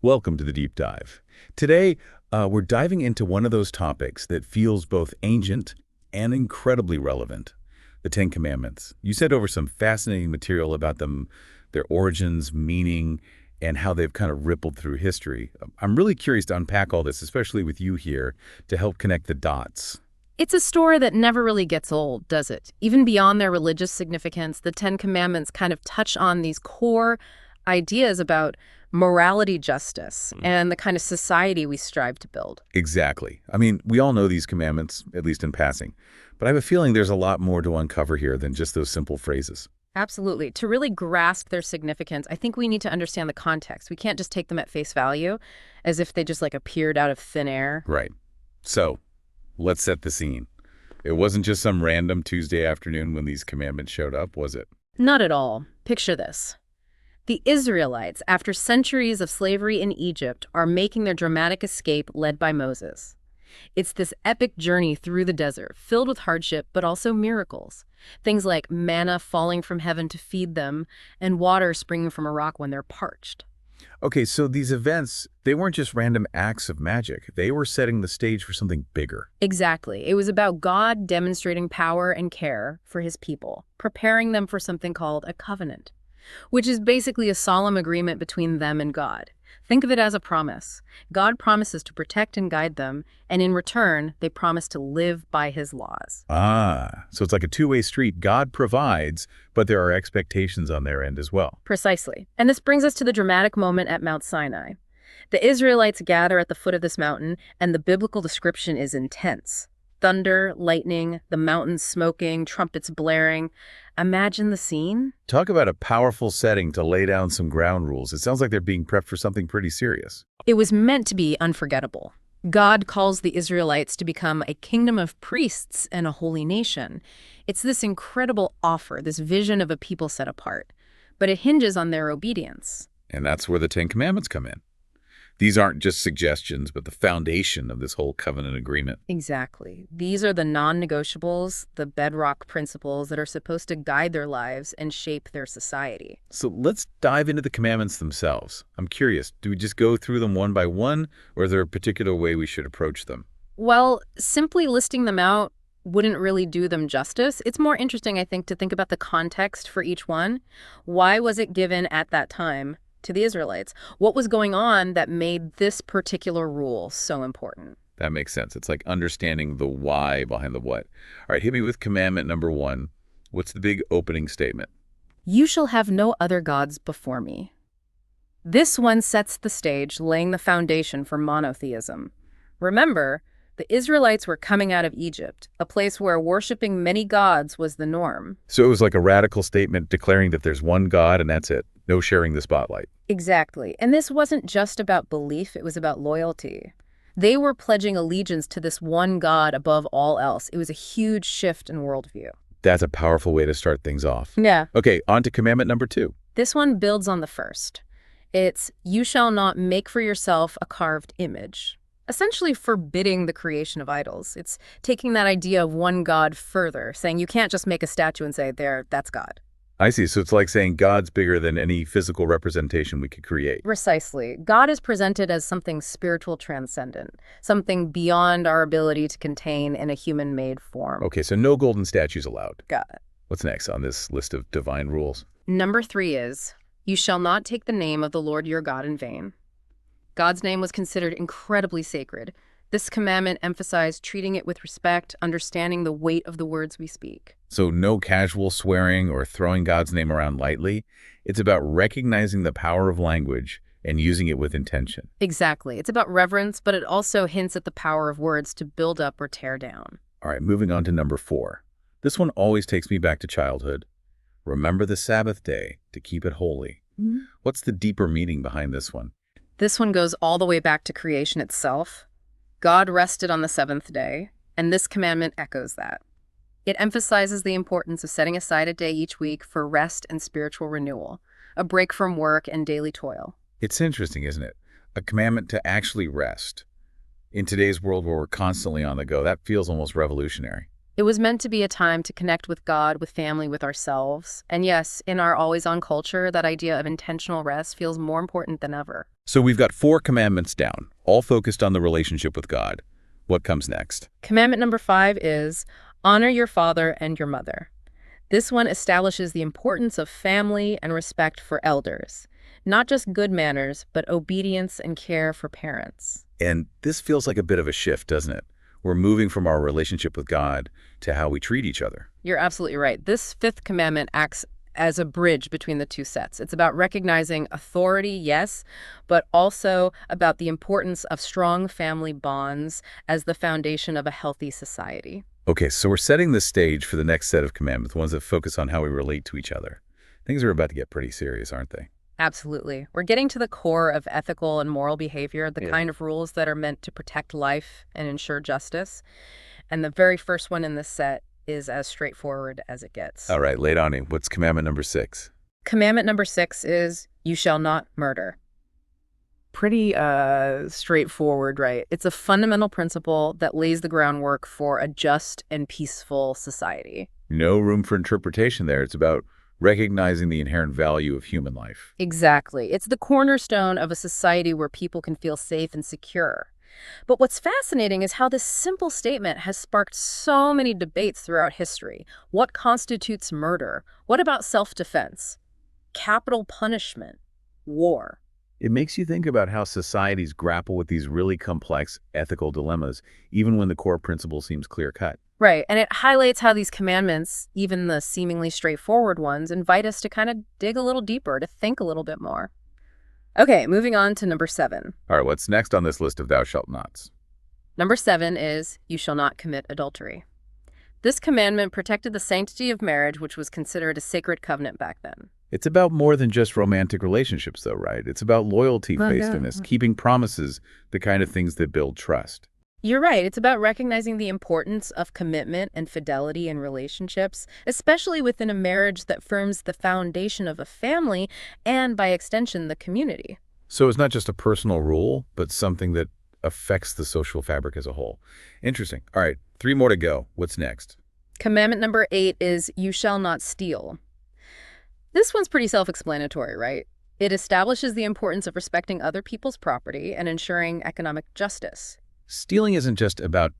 Welcome to the Deep Dive. Today, we're diving into one of those topics that feels both ancient and incredibly relevant, the Ten Commandments. You sent over some fascinating material about them, their origins, meaning, and how they've kind of rippled through history. I'm really curious to unpack all this, especially with you here, to help connect the dots. It's a story that never really gets old, does it? Even beyond their religious significance, the Ten Commandments kind of touch on these core ideas about morality, justice, and the kind of society we strive to build. Exactly. I mean, we all know these commandments, at least in passing, but I have a feeling there's a lot more to uncover here than just those simple phrases. Absolutely. To really grasp their significance, I think we need to understand the context. We can't just take them at face value as if they just appeared out of thin air. Right. So, let's set the scene. It wasn't just some random Tuesday afternoon when these commandments showed up, was it? Not at all. Picture this. The Israelites, after centuries of slavery in Egypt, are making their dramatic escape led by Moses. It's this epic journey through the desert, filled with hardship, but also miracles. Things like manna falling from heaven to feed them, and water springing from a rock when they're parched. Okay, so these events, they weren't just random acts of magic. They were setting the stage for something bigger. Exactly. It was about God demonstrating power and care for his people, preparing them for something called a covenant, which is basically a solemn agreement between them and God. Think of it as a promise. God promises to protect and guide them, and in return, they promise to live by his laws. Ah, so it's like a two-way street. God provides, but there are expectations on their end as well. Precisely. And this brings us to the dramatic moment at Mount Sinai. The Israelites gather at the foot of this mountain, and the biblical description is intense. Thunder, lightning, the mountains smoking, trumpets blaring. Imagine the scene. Talk about a powerful setting to lay down some ground rules. It sounds like they're being prepped for something pretty serious. It was meant to be unforgettable. God calls the Israelites to become a kingdom of priests and a holy nation. It's this incredible offer, this vision of a people set apart. But it hinges on their obedience. And that's where the Ten Commandments come in. These aren't just suggestions, but the foundation of this whole covenant agreement. Exactly. These are the non-negotiables, the bedrock principles that are supposed to guide their lives and shape their society. So let's dive into the commandments themselves. I'm curious, do we just go through them one by one, or is there a particular way we should approach them? Well, simply listing them out wouldn't really do them justice. It's more interesting, I think, to think about the context for each one. Why was it given at that time to the Israelites? What was going on that made this particular rule so important? That makes sense. It's like understanding the why behind the what. All right, hit me with commandment number 1. What's the big opening statement? You shall have no other gods before me. This one sets the stage, laying the foundation for monotheism. Remember, the Israelites were coming out of Egypt, a place where worshiping many gods was the norm. So it was like a radical statement declaring that there's one God and that's it. No sharing the spotlight. Exactly. And this wasn't just about belief, it was about loyalty. They were pledging allegiance to this one God above all else. It was a huge shift in worldview. That's a powerful way to start things off. Yeah. Okay, on to commandment number 2. This one builds on the first. It's, you shall not make for yourself a carved image. Essentially forbidding the creation of idols. It's taking that idea of one God further, saying you can't just make a statue and say, there, that's God. I see. So it's like saying God's bigger than any physical representation we could create. Precisely. God is presented as something spiritual transcendent, something beyond our ability to contain in a human-made form. Okay, so no golden statues allowed. Got it. What's next on this list of divine rules? Number 3 is, you shall not take the name of the Lord your God in vain. God's name was considered incredibly sacred. This commandment emphasized treating it with respect, understanding the weight of the words we speak. So no casual swearing or throwing God's name around lightly. It's about recognizing the power of language and using it with intention. Exactly. It's about reverence, but it also hints at the power of words to build up or tear down. All right, moving on to number 4. This one always takes me back to childhood. Remember the Sabbath day to keep it holy. What's the deeper meaning behind this one? This one goes all the way back to creation itself. God rested on the 7th day, and this commandment echoes that. It emphasizes the importance of setting aside a day each week for rest and spiritual renewal, a break from work and daily toil. It's interesting, isn't it? A commandment to actually rest. In today's world where we're constantly on the go, that feels almost revolutionary. It was meant to be a time to connect with God, with family, with ourselves. And yes, in our always-on culture, that idea of intentional rest feels more important than ever. So we've got 4 commandments down, all focused on the relationship with God. What comes next? Commandment number 5 is honor your father and your mother. This one establishes the importance of family and respect for elders. Not just good manners, but obedience and care for parents. And this feels like a bit of a shift, doesn't it? We're moving from our relationship with God to how we treat each other. You're absolutely right. This 5th commandment acts as a bridge between the two sets. It's about recognizing authority, yes, but also about the importance of strong family bonds as the foundation of a healthy society. Okay, so we're setting the stage for the next set of commandments, ones that focus on how we relate to each other. Things are about to get pretty serious, aren't they? Absolutely. We're getting to the core of ethical and moral behavior, the kind of rules that are meant to protect life and ensure justice. And the very first one in this set is as straightforward as it gets. All right, lay it on me. What's commandment number 6? Commandment number 6 is, you shall not murder. Pretty straightforward, right? It's a fundamental principle that lays the groundwork for a just and peaceful society. No room for interpretation there. It's about recognizing the inherent value of human life. Exactly. It's the cornerstone of a society where people can feel safe and secure. But what's fascinating is how this simple statement has sparked so many debates throughout history. What constitutes murder? What about self-defense? Capital punishment? War? It makes you think about how societies grapple with these really complex ethical dilemmas, even when the core principle seems clear-cut. Right, and it highlights how these commandments, even the seemingly straightforward ones, invite us to kind of dig a little deeper, to think a little bit more. Okay, moving on to number 7. All right, what's next on this list of thou shalt nots? Number 7 is, you shall not commit adultery. This commandment protected the sanctity of marriage, which was considered a sacred covenant back then. It's about more than just romantic relationships, though, right? It's about loyalty, faithfulness, keeping promises, the kind of things that build trust. You're right. It's about recognizing the importance of commitment and fidelity in relationships, especially within a marriage that forms the foundation of a family and, by extension, the community. So it's not just a personal rule, but something that affects the social fabric as a whole. Interesting. All right, 3 more to go. What's next? Commandment number 8 is, you shall not steal. This one's pretty self-explanatory, right? It establishes the importance of respecting other people's property and ensuring economic justice. Stealing isn't just about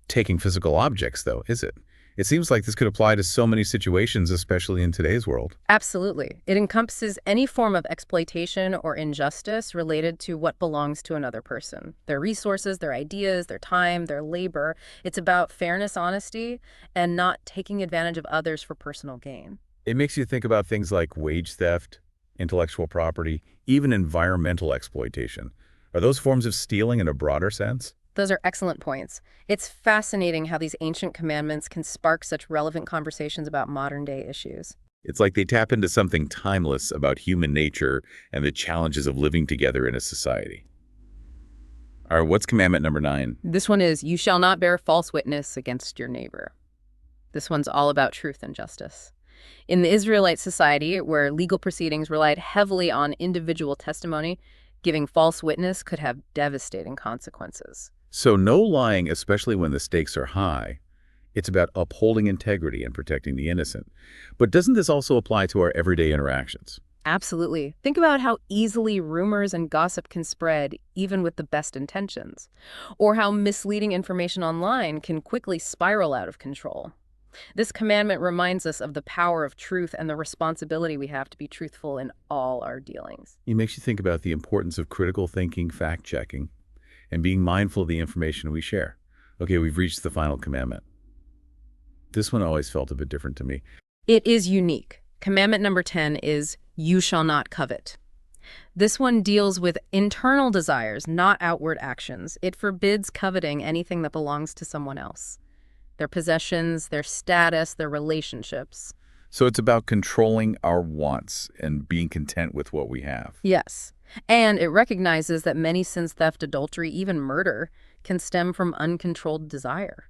taking physical objects, though, is it? It seems like this could apply to so many situations, especially in today's world. Absolutely. It encompasses any form of exploitation or injustice related to what belongs to another person. Their resources, their ideas, their time, their labor. It's about fairness, honesty, and not taking advantage of others for personal gain. It makes you think about things like wage theft, intellectual property, even environmental exploitation. Are those forms of stealing in a broader sense? Those are excellent points. It's fascinating how these ancient commandments can spark such relevant conversations about modern-day issues. It's like they tap into something timeless about human nature and the challenges of living together in a society. All right, what's commandment number 9? This one is, you shall not bear false witness against your neighbor. This one's all about truth and justice. In the Israelite society, where legal proceedings relied heavily on individual testimony, giving false witness could have devastating consequences. So no lying, especially when the stakes are high. It's about upholding integrity and protecting the innocent. But doesn't this also apply to our everyday interactions? Absolutely. Think about how easily rumors and gossip can spread, even with the best intentions, or how misleading information online can quickly spiral out of control. This commandment reminds us of the power of truth and the responsibility we have to be truthful in all our dealings. It makes you think about the importance of critical thinking, fact-checking, and being mindful of the information we share. Okay, we've reached the final commandment. This one always felt a bit different to me. It is unique. Commandment number 10 is, you shall not covet. This one deals with internal desires, not outward actions. It forbids coveting anything that belongs to someone else. Their possessions, their status, their relationships. So it's about controlling our wants and being content with what we have. Yes. And it recognizes that many sins, theft, adultery, even murder, can stem from uncontrolled desire.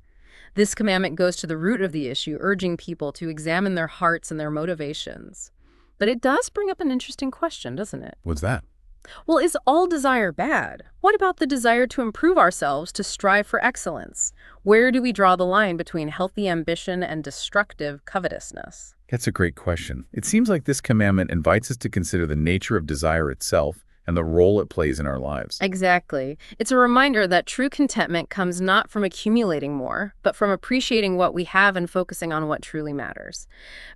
This commandment goes to the root of the issue, urging people to examine their hearts and their motivations. But it does bring up an interesting question, doesn't it? What's that? Well, is all desire bad? What about the desire to improve ourselves, to strive for excellence? Where do we draw the line between healthy ambition and destructive covetousness? That's a great question. It seems like this commandment invites us to consider the nature of desire itself and the role it plays in our lives. Exactly. It's a reminder that true contentment comes not from accumulating more, but from appreciating what we have and focusing on what truly matters.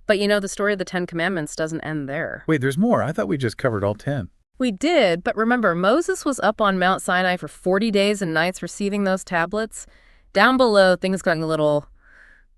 But the story of the Ten Commandments doesn't end there. Wait, there's more. I thought we just covered all 10. We did, but remember, Moses was up on Mount Sinai for 40 days and nights receiving those tablets. Down below, things got a little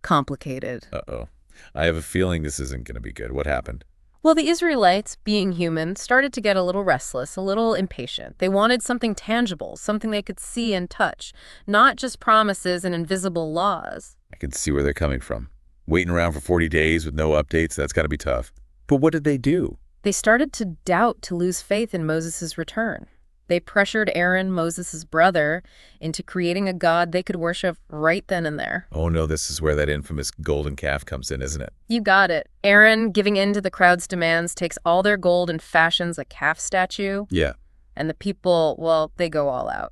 complicated. Uh-oh. I have a feeling this isn't going to be good. What happened? Well, the Israelites, being human, started to get a little restless, a little impatient. They wanted something tangible, something they could see and touch, not just promises and invisible laws. I can see where they're coming from. Waiting around for 40 days with no updates, that's got to be tough. But what did they do? They started to doubt, to lose faith in Moses' return. They pressured Aaron, Moses' brother, into creating a god they could worship right then and there. Oh no, this is where that infamous golden calf comes in, isn't it? You got it. Aaron, giving in to the crowd's demands, takes all their gold and fashions a calf statue. Yeah. And the people, well, they go all out.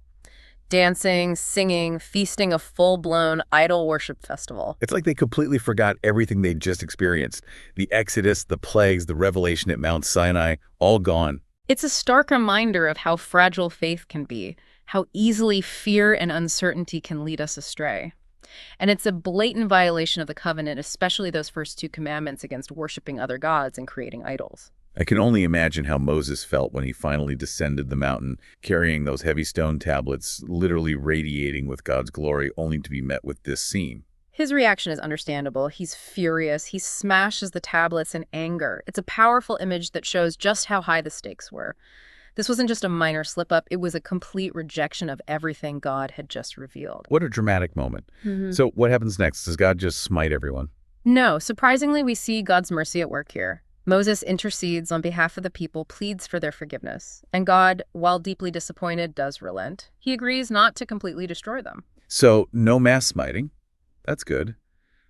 Dancing, singing, feasting, a full-blown idol worship festival. It's like they completely forgot everything they'd just experienced. The Exodus, the plagues, the revelation at Mount Sinai, all gone. It's a stark reminder of how fragile faith can be, how easily fear and uncertainty can lead us astray. And it's a blatant violation of the covenant, especially those first two commandments against worshiping other gods and creating idols. I can only imagine how Moses felt when he finally descended the mountain, carrying those heavy stone tablets, literally radiating with God's glory, only to be met with this scene. His reaction is understandable. He's furious. He smashes the tablets in anger. It's a powerful image that shows just how high the stakes were. This wasn't just a minor slip-up. It was a complete rejection of everything God had just revealed. What a dramatic moment. So what happens next? Does God just smite everyone? No, surprisingly, we see God's mercy at work here. Moses intercedes on behalf of the people, pleads for their forgiveness. And God, while deeply disappointed, does relent. He agrees not to completely destroy them. So no mass smiting. That's good.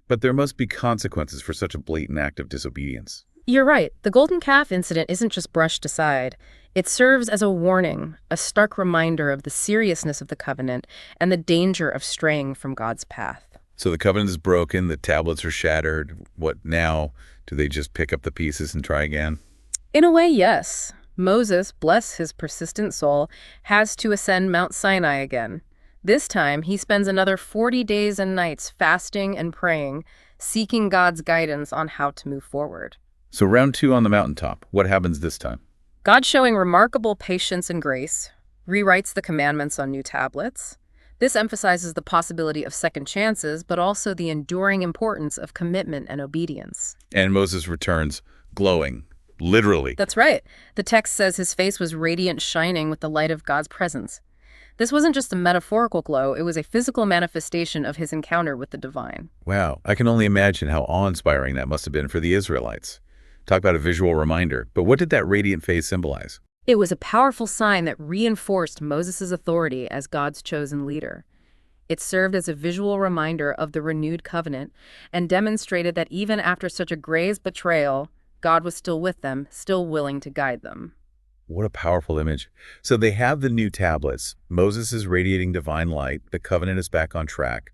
But there must be consequences for such a blatant act of disobedience. You're right. The golden calf incident isn't just brushed aside. It serves as a warning, a stark reminder of the seriousness of the covenant and the danger of straying from God's path. So the covenant is broken, the tablets are shattered. What now? Do they just pick up the pieces and try again? In a way, yes. Moses, bless his persistent soul, has to ascend Mount Sinai again. This time, he spends another 40 days and nights fasting and praying, seeking God's guidance on how to move forward. So round 2 on the mountaintop. What happens this time? God, showing remarkable patience and grace, rewrites the commandments on new tablets. This emphasizes the possibility of second chances, but also the enduring importance of commitment and obedience. And Moses returns glowing, literally. That's right. The text says his face was radiant, shining with the light of God's presence. This wasn't just a metaphorical glow, it was a physical manifestation of his encounter with the divine. Wow, I can only imagine how awe-inspiring that must have been for the Israelites. Talk about a visual reminder. But what did that radiant face symbolize? It was a powerful sign that reinforced Moses' authority as God's chosen leader. It served as a visual reminder of the renewed covenant and demonstrated that even after such a grave betrayal, God was still with them, still willing to guide them. What a powerful image. So they have the new tablets. Moses is radiating divine light. The covenant is back on track.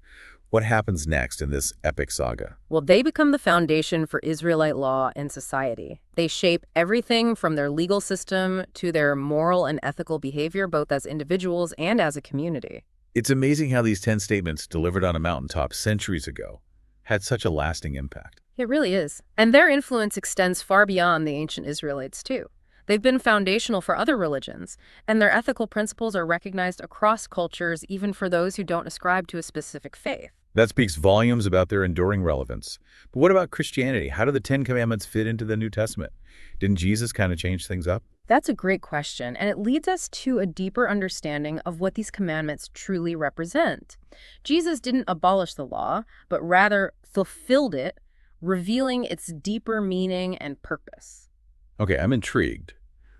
What happens next in this epic saga? Well, they become the foundation for Israelite law and society. They shape everything from their legal system to their moral and ethical behavior, both as individuals and as a community. It's amazing how these 10 statements delivered on a mountaintop centuries ago had such a lasting impact. It really is. And their influence extends far beyond the ancient Israelites, too. They've been foundational for other religions, and their ethical principles are recognized across cultures, even for those who don't ascribe to a specific faith. That speaks volumes about their enduring relevance. But what about Christianity? How do the 10 Commandments fit into the New Testament? Didn't Jesus kind of change things up? That's a great question, and it leads us to a deeper understanding of what these commandments truly represent. Jesus didn't abolish the law, but rather fulfilled it, revealing its deeper meaning and purpose. Okay, I'm intrigued.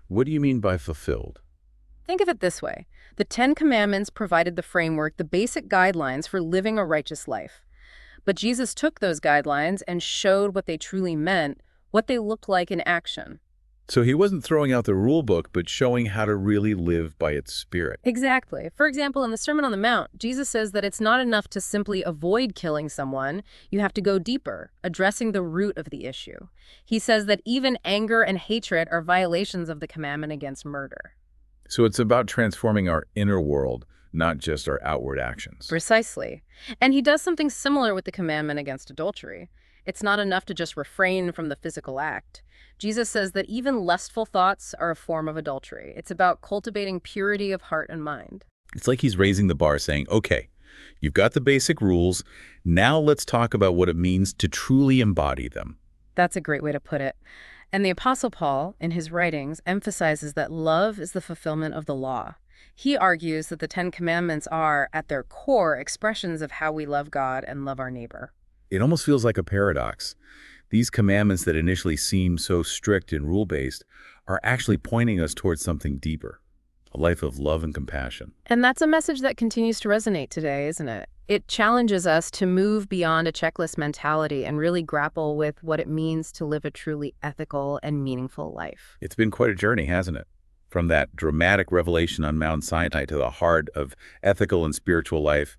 What do you mean by fulfilled? Think of it this way. The 10 Commandments provided the framework, the basic guidelines for living a righteous life. But Jesus took those guidelines and showed what they truly meant, what they looked like in action. So he wasn't throwing out the rule book, but showing how to really live by its spirit. Exactly. For example, in the Sermon on the Mount, Jesus says that it's not enough to simply avoid killing someone. You have to go deeper, addressing the root of the issue. He says that even anger and hatred are violations of the commandment against murder. So it's about transforming our inner world, not just our outward actions. Precisely. And he does something similar with the commandment against adultery. It's not enough to just refrain from the physical act. Jesus says that even lustful thoughts are a form of adultery. It's about cultivating purity of heart and mind. It's like he's raising the bar saying, okay, you've got the basic rules. Now let's talk about what it means to truly embody them. That's a great way to put it. And the Apostle Paul, in his writings, emphasizes that love is the fulfillment of the law. He argues that the Ten Commandments are, at their core, expressions of how we love God and love our neighbor. It almost feels like a paradox. These commandments that initially seem so strict and rule-based are actually pointing us towards something deeper, a life of love and compassion. And that's a message that continues to resonate today, isn't it? It challenges us to move beyond a checklist mentality and really grapple with what it means to live a truly ethical and meaningful life. It's been quite a journey, hasn't it? From that dramatic revelation on Mount Sinai to the heart of ethical and spiritual life,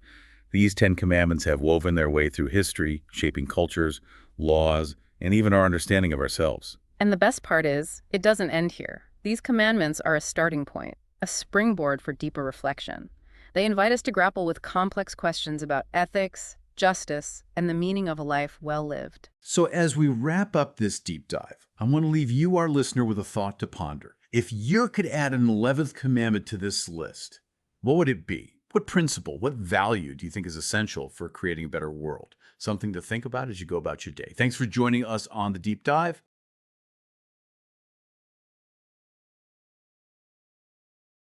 these 10 commandments have woven their way through history, shaping cultures, laws, and even our understanding of ourselves. And the best part is, it doesn't end here. These commandments are a starting point, a springboard for deeper reflection. They invite us to grapple with complex questions about ethics, justice, and the meaning of a life well lived. So as we wrap up this deep dive, I want to leave you, our listener, with a thought to ponder. If you could add an 11th commandment to this list, what would it be? What principle, what value do you think is essential for creating a better world? Something to think about as you go about your day. Thanks for joining us on The Deep Dive.